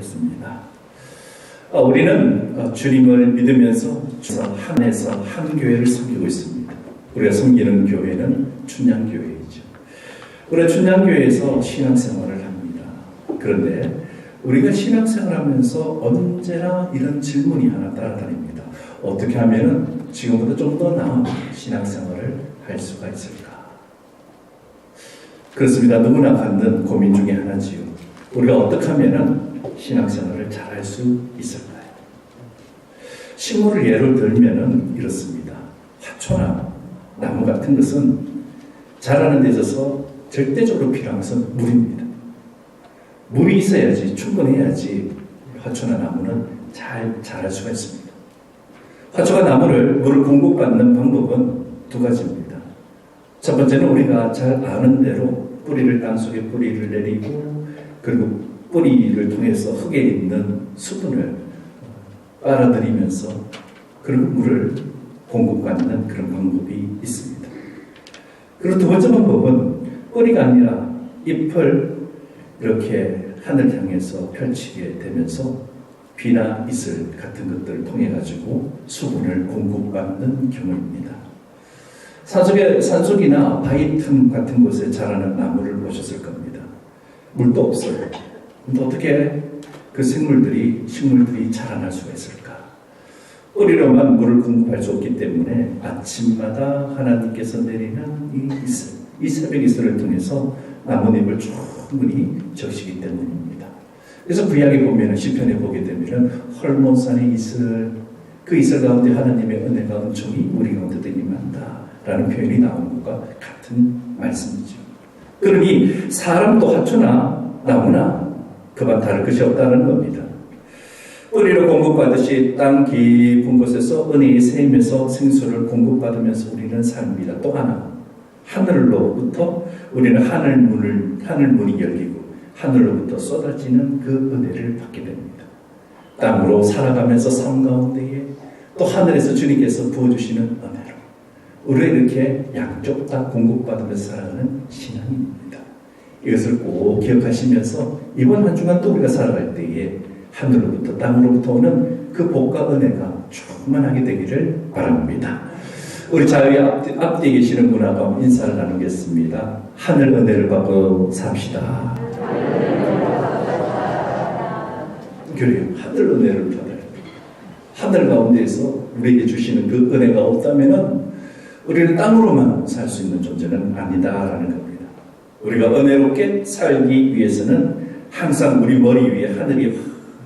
하겠습니다. 우리는 주님을 믿으면서 한에서 한 교회를 섬기고 있습니다. 우리가 섬기는 교회는 춘향교회이죠. 우리가 춘향교회에서 신앙생활을 합니다. 그런데 우리가 신앙생활하면서 언제나 이런 질문이 하나 따라다닙니다. 어떻게 하면 지금보다 좀 더 나은 신앙생활을 할 수가 있을까? 그렇습니다. 누구나 갖는 고민 중에 하나지요. 우리가 어떻게 하면 신앙생활을 잘할 수 있을까요? 식물을 예로 들면 이렇습니다. 화초나 나무 같은 것은 자라는 데 있어서 절대적으로 필요한 것은 물입니다. 물이 있어야지, 충분해야지 화초나 나무는 잘 자랄 수가 있습니다. 화초가 물을 공급받는 방법은 두 가지입니다. 첫 번째는 우리가 잘 아는 대로 땅속에 뿌리를 내리고, 그리고 뿌리를 통해서 흙에 있는 수분을 빨아들이면서 그리고 물을 공급받는 그런 방법이 있습니다. 그리고 두 번째 방법은 뿌리가 아니라 잎을 이렇게 하늘 향해서 펼치게 되면서 비나 이슬 같은 것들을 통해 가지고 수분을 공급받는 경우입니다. 산속이나 바위 틈 같은 곳에 자라는 나무를 보셨을 겁니다. 물도 없어요. 근데 어떻게 그 식물들이 자라날 수가 있을까? 뿌리로만 물을 공급할 수 없기 때문에 아침마다 하나님께서 내리는 이 새벽 이슬을 통해서 나뭇잎을 충분히 적시기 때문입니다. 그래서 구약에 보면 시편에 보게 되면 헐몬산의 이슬, 그 이슬 가운데 하나님의 은혜가 은총이 우리 가운데도 임한다 라는 표현이 나온 것과 같은 말씀이죠. 그러니 사람도 화초나 나무나 그만 다를 것이 없다는 겁니다. 뿌리로 공급받듯이 땅 깊은 곳에서 은혜의 샘에서 생수를 공급받으면서 우리는 삽니다. 또 하나, 하늘로부터 우리는 하늘문이 열리고 하늘로부터 쏟아지는 그 은혜를 받게 됩니다. 땅으로 살아가면서 삶 가운데에 또 하늘에서 주님께서 부어주시는 은혜로 우리가 이렇게 양쪽 다 공급받으면서 살아가는 신앙입니다. 이것을 꼭 기억하시면서 이번 한 주간 또 우리가 살아갈 때에 하늘로부터 땅으로부터 오는 그 복과 은혜가 충만하게 되기를 바랍니다. 우리 자유의 앞뒤에 계시는 분하고 인사를 나누겠습니다. 하늘 은혜를 받고 삽시다. 그래요. 하늘 은혜를 받아요. 하늘 가운데에서 우리에게 주시는 그 은혜가 없다면 우리는 땅으로만 살 수 있는 존재는 아니다라는 겁니다. 우리가 은혜롭게 살기 위해서는 항상 우리 머리 위에 하늘이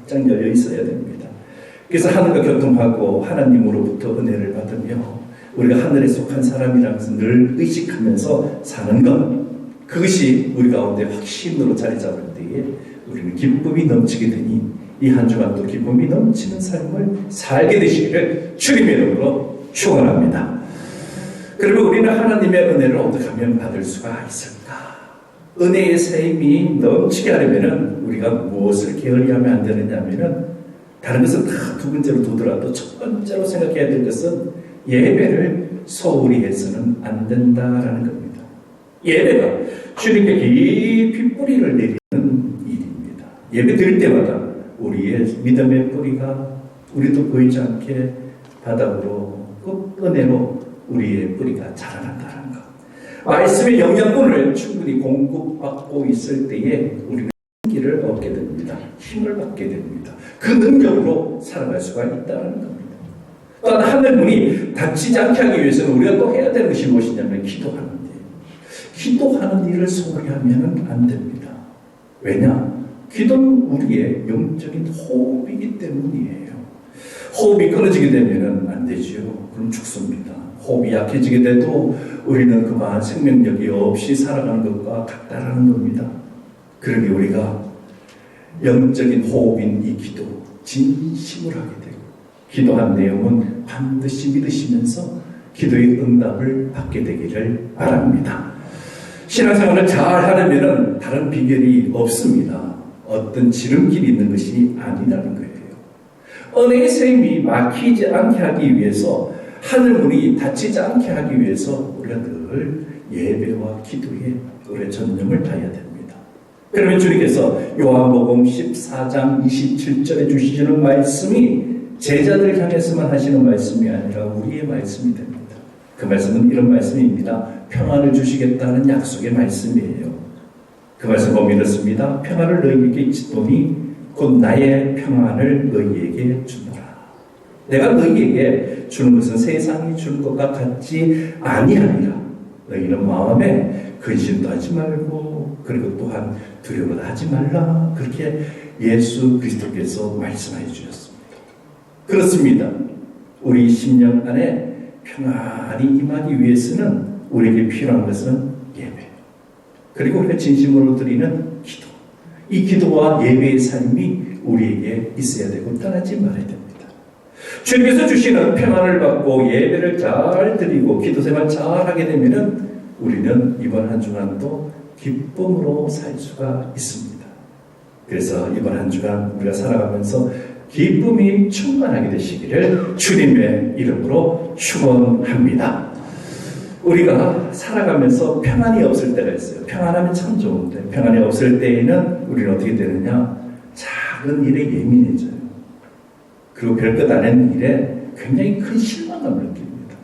활짝 열려 있어야 됩니다. 그래서 하늘과 교통하고 하나님으로부터 은혜를 받으며 우리가 하늘에 속한 사람이라는 것을 늘 의식하면서 사는 것, 그것이 우리 가운데 확신으로 자리 잡을 때에 우리는 기쁨이 넘치게 되니 이 한 주간도 기쁨이 넘치는 삶을 살게 되시기를 주님의 이름으로 축원합니다. 그리고 우리는 하나님의 은혜를 어떻게 하면 받을 수가 있을까? 은혜의 샘이 넘치게 하려면 우리가 무엇을 게을리하면 안 되느냐면 다른 것은 다 두 번째로 두더라도 첫 번째로 생각해야 될 것은 예배를 소홀히 해서는 안 된다라는 겁니다. 예배가 주님께 깊이 뿌리를 내리는 일입니다. 예배 드릴 때마다 우리의 믿음의 뿌리가 우리도 보이지 않게 바닥으로 그 은혜로 우리의 뿌리가 자라난다는 것. 말씀의 영양분을 충분히 공급받고 있을 때에 우리는 힘을 얻게 됩니다. 힘을 받게 됩니다. 그 능력으로 살아갈 수가 있다는 겁니다. 또한 하늘문이 닫히지 않게 하기 위해서는 우리가 또 해야 되는 것이 무엇이냐면 기도하는 일. 기도하는 일을 소홀히 하면 안 됩니다. 왜냐? 기도는 우리의 영적인 호흡이기 때문이에요. 호흡이 끊어지게 되면 안 되지요. 그럼 죽습니다. 호흡이 약해지게 돼도 우리는 그만 생명력이 없이 살아가는 것과 같다라는 겁니다. 그러니 우리가 영적인 호흡인 이 기도, 진심을 하게 되고 기도한 내용은 반드시 믿으시면서 기도의 응답을 받게 되기를 바랍니다. 신앙생활을 잘 하려면 다른 비결이 없습니다. 어떤 지름길이 있는 것이 아니라는 거예요. 은혜의 샘이 막히지 않게 하기 위해서, 하늘문이 닫히지 않게 하기 위해서 우리가 늘 예배와 기도에 우리의 전념을 다해야 됩니다. 그러면 주님께서 요한복음 14장 27절에 주시는 말씀이 제자들 향해서만 하시는 말씀이 아니라 우리의 말씀이 됩니다. 그 말씀은 이런 말씀입니다. 평안을 주시겠다는 약속의 말씀이에요. 그 말씀 보면 이렇습니다. 평안을 너희에게 주노니 곧 나의 평안을 너희에게 주노라. 내가 너희에게 주는 것은 세상이 주는 것과 같지 아니하니라. 너희는 마음에 근심도 하지 말고 그리고 또한 두려워도 하지 말라. 그렇게 예수 그리스도께서 말씀해 주셨습니다. 그렇습니다. 우리 심령 안에 평안이 임하기 위해서는 우리에게 필요한 것은 예배, 그리고 우리가 진심으로 드리는 기도. 이 기도와 예배의 삶이 우리에게 있어야 되고 떠나지 말아야 됩니다. 주님께서 주시는 평안을 받고 예배를 잘 드리고 기도 생활 잘 하게 되면 우리는 이번 한 주간도 기쁨으로 살 수가 있습니다. 그래서 이번 한 주간 우리가 살아가면서 기쁨이 충만하게 되시기를 주님의 이름으로 축원합니다. 우리가 살아가면서 평안이 없을 때가 있어요. 평안하면 참 좋은데 평안이 없을 때에는 우리는 어떻게 되느냐? 작은 일에 예민해져요. 그리고 별것 아닌 일에 굉장히 큰 실망감을 느낍니다.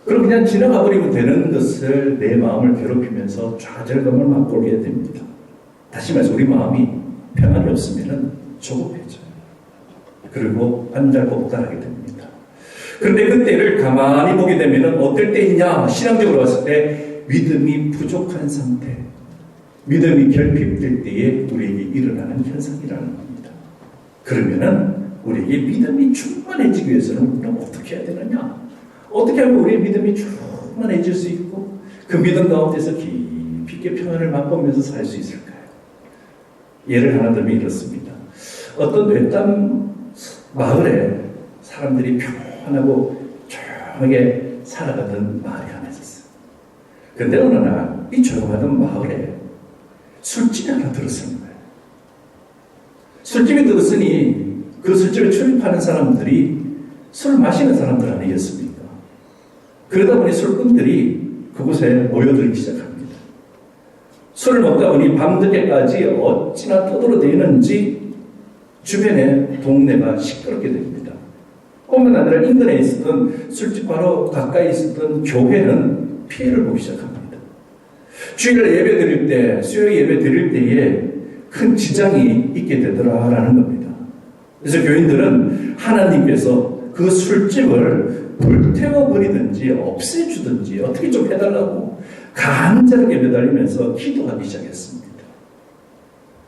그럼 그냥 지나가 버리면 되는 것을 내 마음을 괴롭히면서 좌절감을 맛보게 됩니다. 다시 말해서 우리 마음이 평안이 없으면 조급해져요. 그리고 안달복달하게 됩니다. 그런데 그때를 가만히 보게 되면 어떨 때이냐? 신앙적으로 봤을 때 믿음이 부족한 상태, 믿음이 결핍될 때에 우리에게 일어나는 현상이라는 겁니다. 그러면은 우리에게 믿음이 충만해지기 위해서는 우리는 어떻게 해야 되느냐? 어떻게 하면 우리의 믿음이 충만해질 수 있고 그 믿음 가운데서 깊이 있게 평안을 맛보면서 살 수 있을까요? 예를 하나 들면 이렇습니다. 어떤 외딴 마을에 사람들이 평안하고 조용하게 살아가던 마을이 하나 있었어요. 그런데 어느 날 이 조용하던 마을에 술집이 하나 들었습니다. 술집이 들었으니 그 술집에 출입하는 사람들이 술 마시는 사람들 아니겠습니까? 그러다 보니 술꾼들이 그곳에 모여들기 시작합니다. 술을 먹다 보니 밤늦게까지 어찌나 떠들어대는지 주변에 동네가 시끄럽게 됩니다. 뿐만 아니라 인근에 있었던 술집 바로 가까이 있었던 교회는 피해를 보기 시작합니다. 주일 예배 드릴 때, 수요 예배 드릴 때에 큰 지장이 있게 되더라라는 겁니다. 그래서 교인들은 하나님께서 그 술집을 불태워버리든지 없애주든지 어떻게 좀 해달라고 간절하게 매달리면서 기도하기 시작했습니다.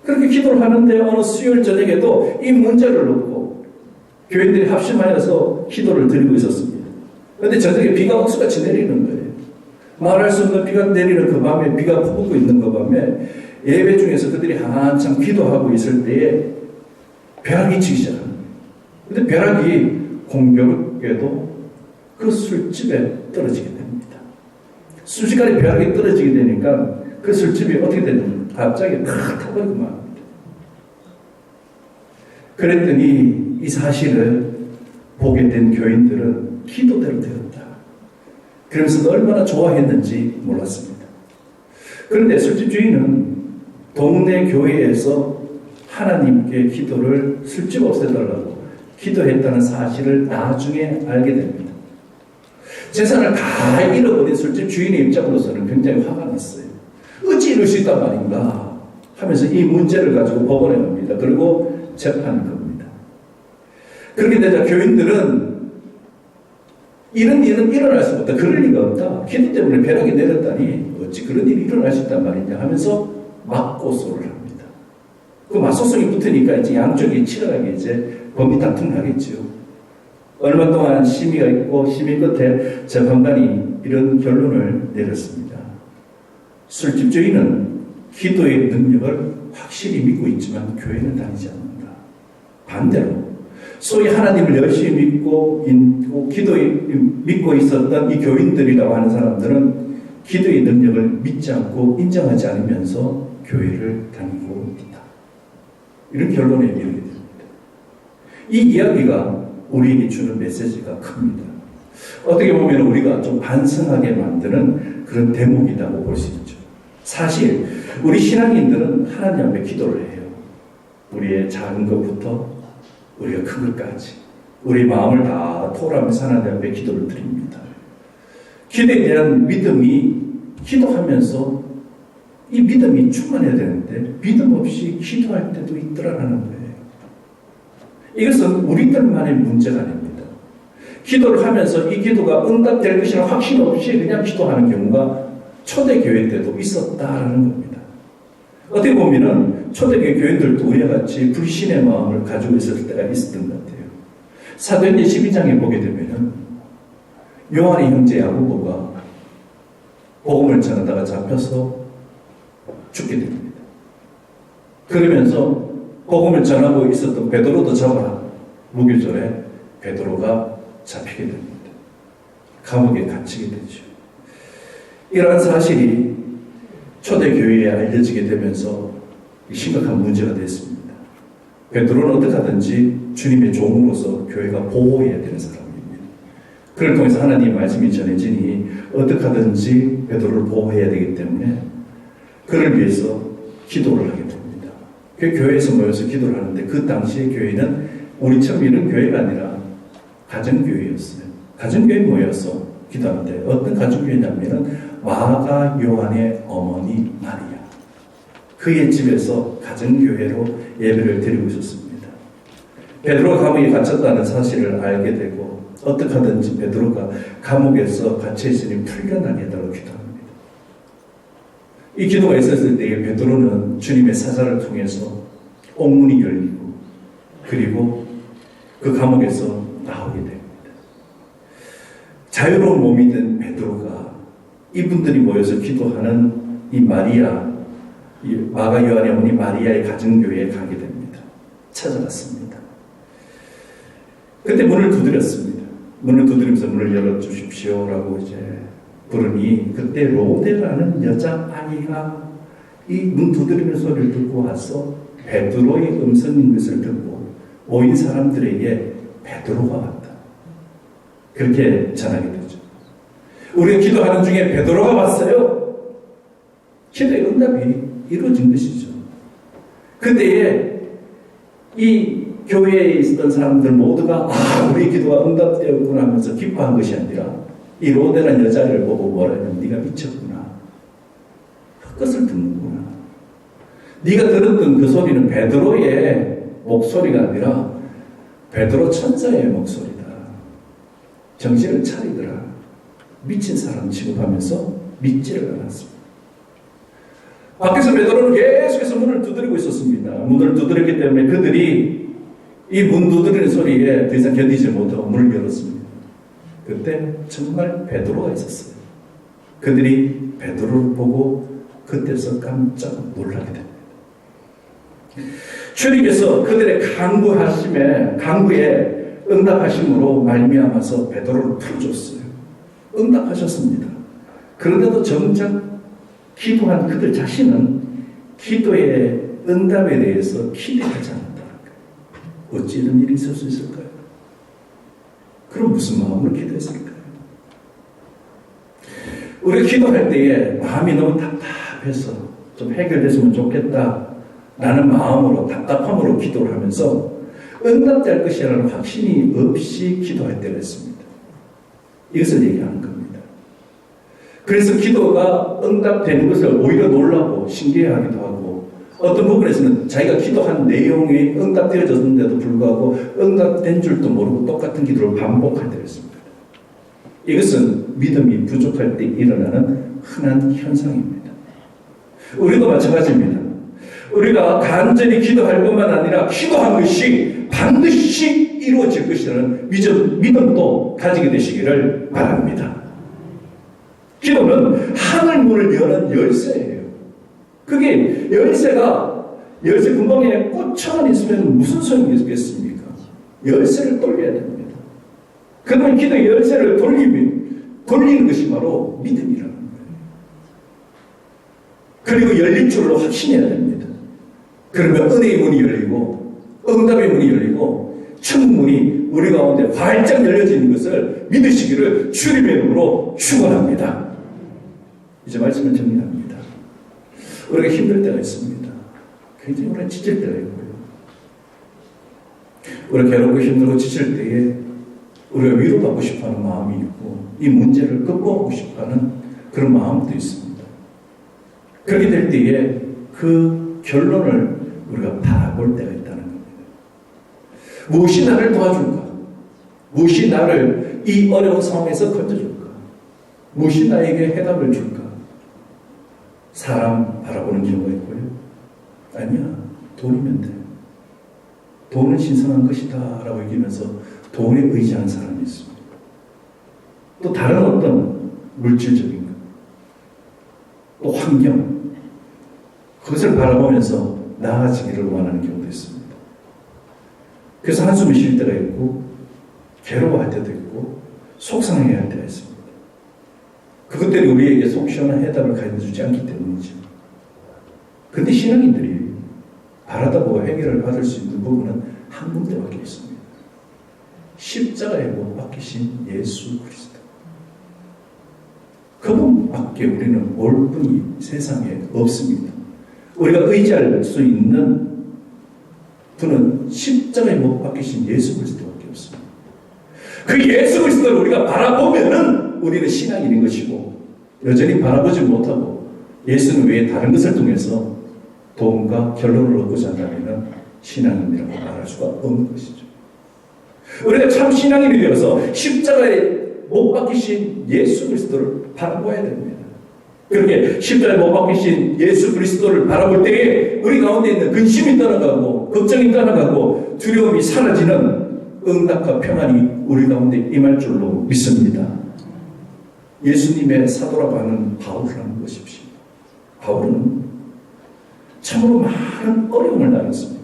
그렇게 기도를 하는데 어느 수요일 저녁에도 이 문제를 놓고 교인들이 합심하여서 기도를 드리고 있었습니다. 그런데 저녁에 비가 옥수같이 내리는 거예요. 말할 수 없는 비가 내리는 그 밤에, 비가 퍼붓고 있는 그 밤에 예배 중에서 그들이 한참 기도하고 있을 때에 벼락이 치기 시작합니다. 그런데 벼락이 공교롭게도 그 술집에 떨어지게 됩니다. 순식간에 벼락이 떨어지게 되니까 그 술집이 어떻게 되냐면 갑자기 탁 타버리고 말합니다. 그랬더니 이 사실을 보게 된 교인들은 기도대로 되었다. 그러면서 얼마나 좋아했는지 몰랐습니다. 그런데 술집 주인은 동네 교회에서 하나님께 기도를 술집 없애달라고 기도했다는 사실을 나중에 알게 됩니다. 재산을 다 잃어버린 술집 주인의 입장으로서는 굉장히 화가 났어요. 어찌 이럴 수 있단 말인가 하면서 이 문제를 가지고 법원에 갑니다. 그리고 재판을 겁니다. 그렇게 되자 교인들은 이런 일은 일어날 수 없다. 그럴 리가 없다. 기도 때문에 벼락이 내렸다니 어찌 그런 일이 일어날 수 있단 말이냐 하면서 맞고소를 합니다. 그 맞소송이 붙으니까 이제 양쪽이 치열하게 이제 법리 다툼을 하겠죠. 얼마 동안 심의가 있고 심의 끝에 재판관이 이런 결론을 내렸습니다. 술집 주인은 기도의 능력을 확실히 믿고 있지만 교회는 다니지 않는다. 반대로 소위 하나님을 열심히 믿고 믿고 있었던 이 교인들이라고 하는 사람들은 기도의 능력을 믿지 않고 인정하지 않으면서 교회를 다니고 있다. 이런 결론에 이르게 됩니다. 이 이야기가 우리에게 주는 메시지가 큽니다. 어떻게 보면 우리가 좀 반성하게 만드는 그런 대목이라고 볼 수 있죠. 사실 우리 신앙인들은 하나님 앞에 기도를 해요. 우리의 작은 것부터 우리가 큰 것까지 우리 마음을 다 토로하면서 하나님 앞에 기도를 드립니다. 기도에 대한 믿음이 기도하면서 이 믿음이 충만해야 되는데 믿음 없이 기도할 때도 있더라라는 거예요. 이것은 우리들만의 문제가 아닙니다. 기도를 하면서 이 기도가 응답될 것이라는 확신 없이 그냥 기도하는 경우가 초대교회 때도 있었다라는 겁니다. 어떻게 보면 초대교회 교인들도 우리와 같이 불신의 마음을 가지고 있었을 때가 있었던 것 같아요. 사도행전 12장에 보게 되면 요한의 형제 야고보가 복음을 전하다가 잡혀서 죽게 됩니다. 그러면서 복음을 전하고 있었던 베드로도 잡아라. 무교절에 베드로가 잡히게 됩니다. 감옥에 갇히게 되죠. 이러한 사실이 초대교회에 알려지게 되면서 심각한 문제가 됐습니다. 베드로는 어떻게 하든지 주님의 종으로서 교회가 보호해야 되는 사람입니다. 그를 통해서 하나님의 말씀이 전해지니 어떻게 하든지 베드로를 보호해야 되기 때문에 그를 위해서 기도를 하게 됩니다. 그 교회에서 모여서 기도를 하는데 그 당시의 교회는 우리처럼 이런 교회가 아니라 가정교회였어요. 가정교회에 모여서 기도하는데 어떤 가정교회냐면 마가 요한의 어머니 마리아, 그의 집에서 가정교회로 예배를 드리고 있었습니다. 베드로가 감옥에 갇혔다는 사실을 알게 되고 어떻게 하든지 베드로가 감옥에서 갇혀있으니 풀려나게 해달라고 기도합니다. 이 기도가 있었을 때에 베드로는 주님의 사자를 통해서 옥문이 열리고 그리고 그 감옥에서 나오게 됩니다. 자유로운 몸이 된 베드로가 이분들이 모여서 기도하는 이 마리아, 이 마가 요한의 어머니 마리아의 가정교회에 가게 됩니다. 찾아갔습니다. 그때 문을 두드렸습니다. 문을 두드리면서 문을 열어주십시오라고 이제 부르니 그때 로데라는 여자아이가 이 문 두드리는 소리를 듣고 와서 베드로의 음성인 것을 듣고 모인 사람들에게 베드로가 왔다. 그렇게 전하게 되죠. 우리가 기도하는 중에 베드로가 왔어요. 기도의 응답이 이루어진 것이죠. 그때에 이 교회에 있었던 사람들 모두가 우리 기도가 응답되었구나 하면서 기뻐한 것이 아니라 이 로데라는 여자를 보고 뭐라 하냐면 네가 미쳤구나. 헛것을 듣는구나. 네가 들었던 그 소리는 베드로의 목소리가 아니라 베드로 천사의 목소리다. 정신을 차리더라. 미친 사람 취급하면서 믿지를 않았습니다. 밖에서 베드로는 계속해서 문을 두드리고 있었습니다. 문을 두드렸기 때문에 그들이 이 문 두드리는 소리에 더 이상 견디지 못하고 문을 열었습니다. 그때 정말 베드로가 있었어요. 그들이 베드로를 보고 그때서 깜짝 놀라게 됩니다. 주님께서 그들의 간구에 응답하심으로 말미암아서 베드로를 풀어줬어요. 응답하셨습니다. 그런데도 정작 기도한 그들 자신은 기도의 응답에 대해서 기대하지 않는다는 거예요. 어찌 이런 일이 있을 수 있을까요? 그럼 무슨 마음으로 기도했을까요? 우리가 기도할 때에 마음이 너무 답답해서 좀 해결됐으면 좋겠다라는 마음으로 답답함으로 기도를 하면서 응답될 것이라는 확신이 없이 기도할 때가 있습니다. 이것을 얘기하는 겁니다. 그래서 기도가 응답되는 것을 오히려 놀라고 신기해하기도 하고 어떤 부분에서는 자기가 기도한 내용이 응답되어졌는데도 불구하고 응답된 줄도 모르고 똑같은 기도를 반복할 때가 있습니다. 이것은 믿음이 부족할 때 일어나는 흔한 현상입니다. 우리도 마찬가지입니다. 우리가 간절히 기도할 뿐만 아니라 기도한 것이 반드시 이루어질 것이라는 믿음도 가지게 되시기를 바랍니다. 기도는 하늘 문을 여는 열쇠예요. 그게 열쇠 구멍에 꽃처럼 있으면 무슨 소용이 있겠습니까? 열쇠를 돌려야 됩니다. 그러면 기도의 열쇠를 돌리는 것이 바로 믿음이라는 거예요. 그리고 열릴 줄로 확신해야 됩니다. 그러면 은혜의 문이 열리고 응답의 문이 열리고 천문이 우리 가운데 활짝 열려지는 것을 믿으시기를 주님의 이름으로 축원합니다. 이제 말씀을 정리합니다. 우리가 힘들 때가 있습니다. 굉장히 우리가 지칠 때가 있고요. 우리가 괴롭고 힘들고 지칠 때에 우리가 위로받고 싶어하는 마음이 있고 이 문제를 극복하고 싶어하는 그런 마음도 있습니다. 그렇게 될 때에 그 결론을 우리가 바라볼 때가 있다는 겁니다. 무엇이 나를 도와줄까? 무엇이 나를 이 어려운 상황에서 건져줄까? 무엇이 나에게 해답을 줄까? 사람 바라보는 경우가 있고요. 아니야, 돈이면 돼. 돈은 신성한 것이다 라고 얘기하면서 돈에 의지하는 사람이 있습니다. 또 다른 어떤 물질적인 것, 또 환경, 그것을 바라보면서 나아지기를 원하는 경우도 있습니다. 그래서 한숨을 쉴 때가 있고 괴로워할 때도 있고 속상해할 때가 있습니다. 그것들이 우리에게 속 시원한 해답을 가르쳐주지 않기 때문이죠. 그런데 신앙인들이 바라다 보고 해결을 받을 수 있는 부분은 한 군데밖에 있습니다. 십자가에 못 박히신 예수 그리스도. 그분밖에 우리는 올 분이 세상에 없습니다. 우리가 의지할 수 있는 분은 십자가에 못 박히신 예수 그리스도밖에 없습니다. 그 예수 그리스도를 우리가 바라보면은 우리는 신앙인인 것이고, 여전히 바라보지 못하고 예수는 외에 다른 것을 통해서 도움과 결론을 얻고자 한다면 신앙인이라고 말할 수가 없는 것이죠. 우리가 참 신앙인이 되어서 십자가에 못 박히신 예수 그리스도를 바라봐야 됩니다. 그렇게 십자가에 못 박히신 예수 그리스도를 바라볼 때에 우리 가운데 있는 근심이 떠나가고 걱정이 떠나가고 두려움이 사라지는 응답과 평안이 우리 가운데 임할 줄로 믿습니다. 예수님의 사도라고 하는 바울을 한번 보십시오. 바울은 참으로 많은 어려움을 당했습니다.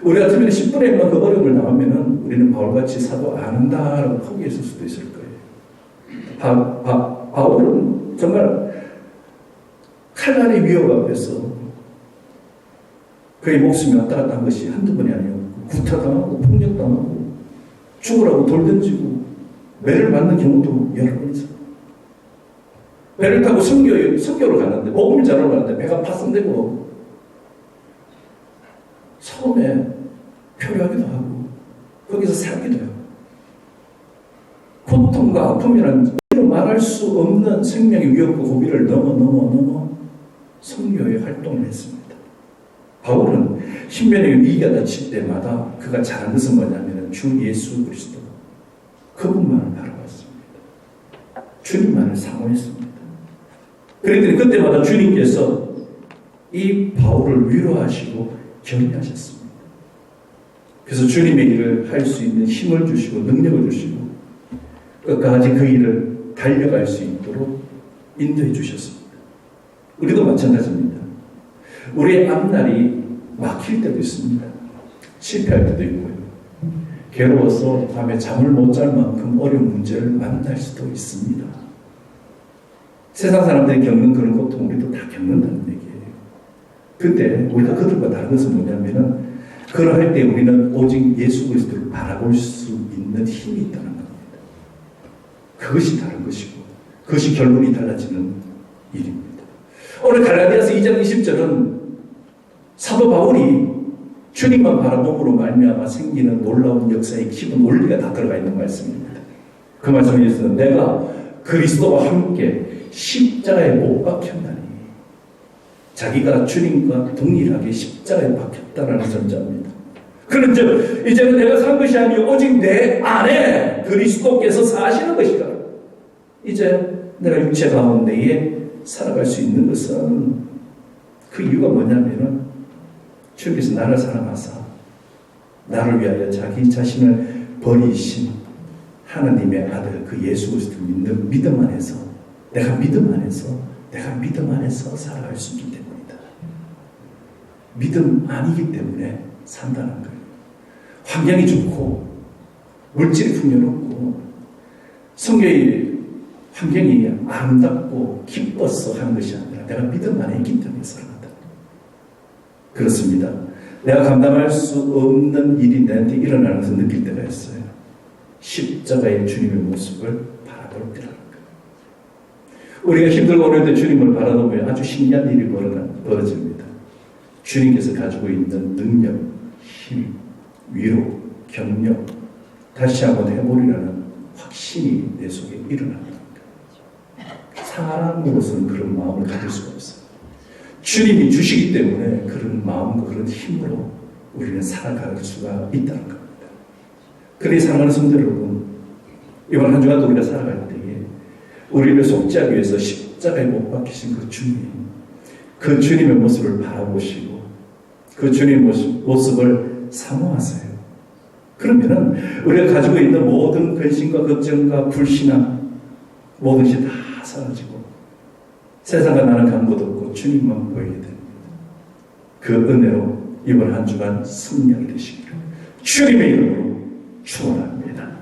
우리 같으면 10분의 1만 그 어려움을 당하면 우리는 바울같이 사도 안 한다라고 포기했을 수도 있을 거예요. 바울은 정말 칼날의 위협 앞에서 그의 목숨이 왔다 갔다 한 것이 한두 번이 아니었고 구타당하고 폭력당하고 죽으라고 돌 던지고 매를 맞는 경우도 여러 번 있어요. 배를 타고 선교로 가는데 복음을 전하러 가는데 배가 파손되고 처음에 표류하기도 하고 거기서 살기도 해요. 고통과 아픔이라는 말할 수 없는 생명의 위협과 고비를 넘어 선교의 활동을 했습니다. 바울은 신변의 위기가 닥칠 때마다 그가 잘한 것은 뭐냐면 주 예수 그리스도 그분만을 바라봤습니다. 주님만을 사모했습니다. 그랬더니 그때마다 주님께서 이 바울을 위로하시고 격려하셨습니다. 그래서 주님의 일을 할 수 있는 힘을 주시고 능력을 주시고 끝까지 그 일을 달려갈 수 있도록 인도해 주셨습니다. 우리도 마찬가지입니다. 우리의 앞날이 막힐 때도 있습니다. 실패할 때도 있고요. 괴로워서 밤에 잠을 못 잘 만큼 어려운 문제를 만날 수도 있습니다. 세상 사람들이 겪는 그런 고통 우리도 다 겪는다는 얘기예요. 근데 우리가 그들과 다른 것은 뭐냐면은 그러할 때 우리는 오직 예수 그리스도를 바라볼 수 있는 힘이 있다는 겁니다. 그것이 다른 것이고 그것이 결론이 달라지는 일입니다. 오늘 갈라디아서 2장 20절은 사도 바울이 주님만 바라봄으로 말미암아 생기는 놀라운 역사의 기본 원리가 다 들어가 있는 말씀입니다. 그 말씀에 있어서 내가 그리스도와 함께 십자가에 못 박혔나니 자기가 주님과 동일하게 십자가에 박혔다라는 전자입니다. 그런 즉 이제는 내가 산 것이 아니요 오직 내 안에 그리스도께서 사시는 것이다. 이제 내가 육체 가운데에 살아갈 수 있는 것은 그 이유가 뭐냐면은 주님께서 나를 사랑하사 나를 위하여 자기 자신을 버리신 하나님의 아들 그 예수 그리스도를 믿는 믿음 안에서 내가 믿음 안에서 살아갈 수 있기 때문이다. 믿음 아니기 때문에 산다는 거예요. 환경이 좋고 물질이 풍요롭고 성경의 환경이 아름답고 기뻐서 하는 것이 아니라 내가 믿음 안에 있기 때문에 살아간다. 그렇습니다. 내가 감당할 수 없는 일이 내한테 일어나는 것을 느낄 때가 있어요. 십자가의 주님의 모습을 바라볼 때라는 거예요. 우리가 힘들고 어려울 때 주님을 바라보면 아주 신기한 일이 벌어집니다. 주님께서 가지고 있는 능력, 힘, 위로, 격려, 다시 한번 해보리라는 확신이 내 속에 일어납니다. 사람으로서는 그런 마음을 가질 수가 없어요. 주님이 주시기 때문에 그런 마음과 그런 힘으로 우리는 살아갈 수가 있다는 겁니다. 그러니 사랑하는 성도 여러분, 이번 한 주간도 우리가 살아갈 때에 우리를 속죄하기 위해서 십자가에 못 박히신 그 주님, 그 주님의 모습을 바라보시고 그 주님의 모습을 사모하세요. 그러면은 우리가 가지고 있는 모든 근심과 걱정과 불신앙 모든 것이 다 사라지고 세상과 나는 간곳 없고 주님만 보이게 됩니다. 그 은혜로 이번 한 주간 승리하게 되시기를 주님의 이름으로 축원합니다.